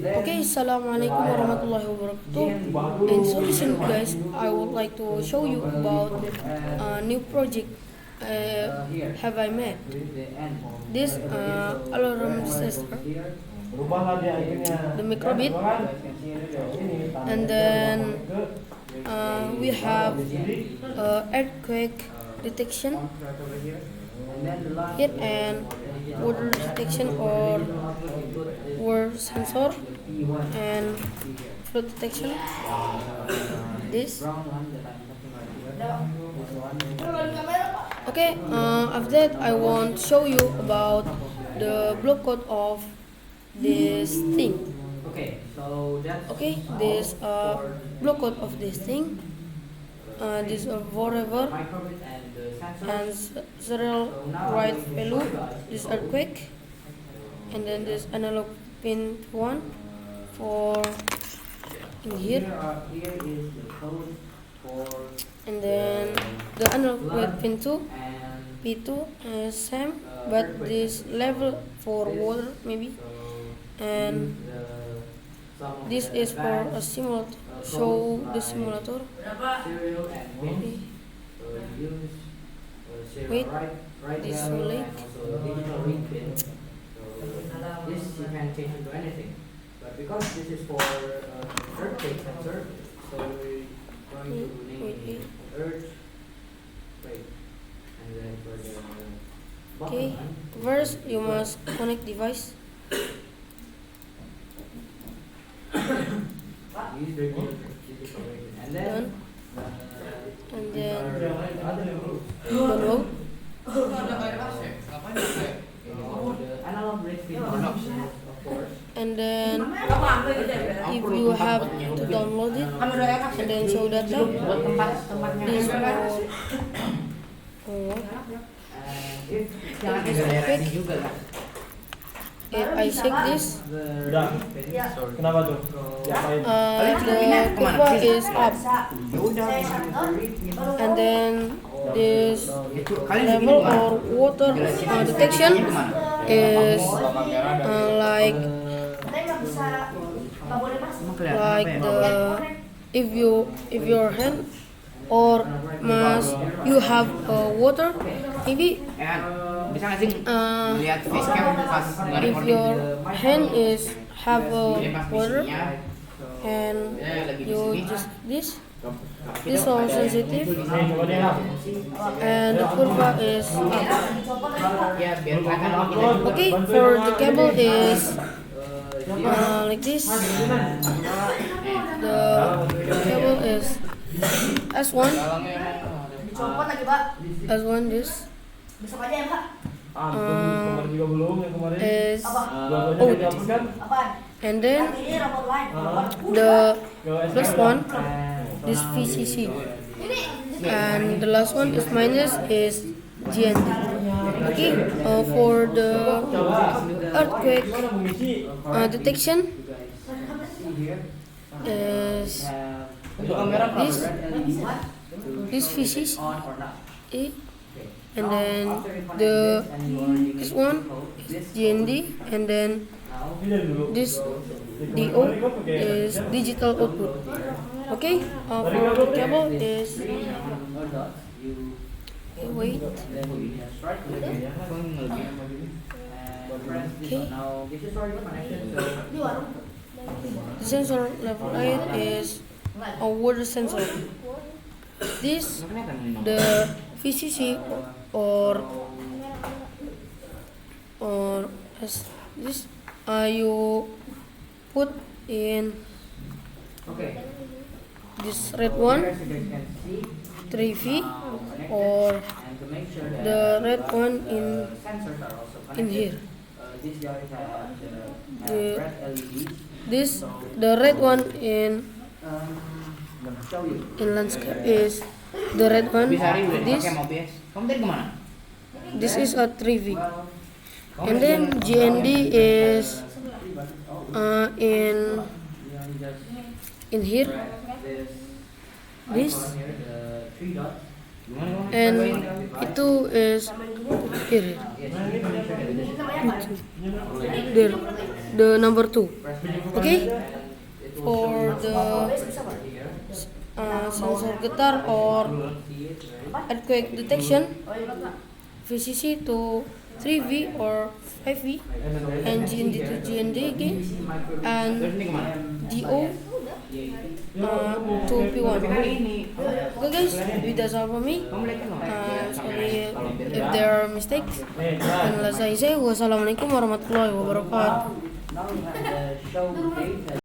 Okay, assalamualaikum warahmatullahi wabarakatuh. In this solution, guys, I would like to show you about a new project have I made. This alarm disaster, the Microbit, and then we have earthquake detection here and water detection or water sensor and flood detection. This okay. After that, I want to show you about the block code of this thing. Okay, this block code of this thing. This forever and serial write value. This earthquake, and then this analog pin 1 for in here, and then the analog pin 2 P2 is same, but this level for water maybe, and this is for a simulator. Show the simulator. Okay. Wait, this will like. This you can change into anything, but because this is for earthquake sensor, so we're going to name it earthquake, and then for the Okay, bottom line, first you must connect device. use regular digital rate, and then Done. And then download download. the analog rate pin, of course. And then if you have to download it and then show data, this will Jangan this epic. juga lah. If I shake this, Udah. Kenapa tuh? the kurva is up, and then this level or water detection is like the if your hand or must you have water maybe Bisa nggak sih lihat facecam pas if nge-recording? your hand is have water and Lagi di you sini. just this so sensitive and the curva is up. Ya biar kelihatan lebih. Okay, for the cable is like this. The cable is S1 S1 this Besok aja ya, Pak. Kemarin juga belum yang kemarin. is Dua-duanya out, dihapus kan? and then the first one this VCC and the last one is minus is GND. Okay, for the earthquake detection is this VCC and then this one is GND, and then this DO is digital output. Okay, for the cable is wait. Okay, the sensor level 8 is a water sensor. This the VCC or as this you put in this red one 3V or the red one in here. The red one in landscape is the red one. This is a 3V, and then GND is in here. This and itu is here. There, the number 2. Okay, for the sensor getar or earthquake detection, VCC to 3V or 5V, and GND to GND again, and DO to P1. Okay guys, that's all for me. Sorry if there are mistakes. Dan selesai saya. Wassalamualaikum warahmatullahi wabarakatuh. Now the show date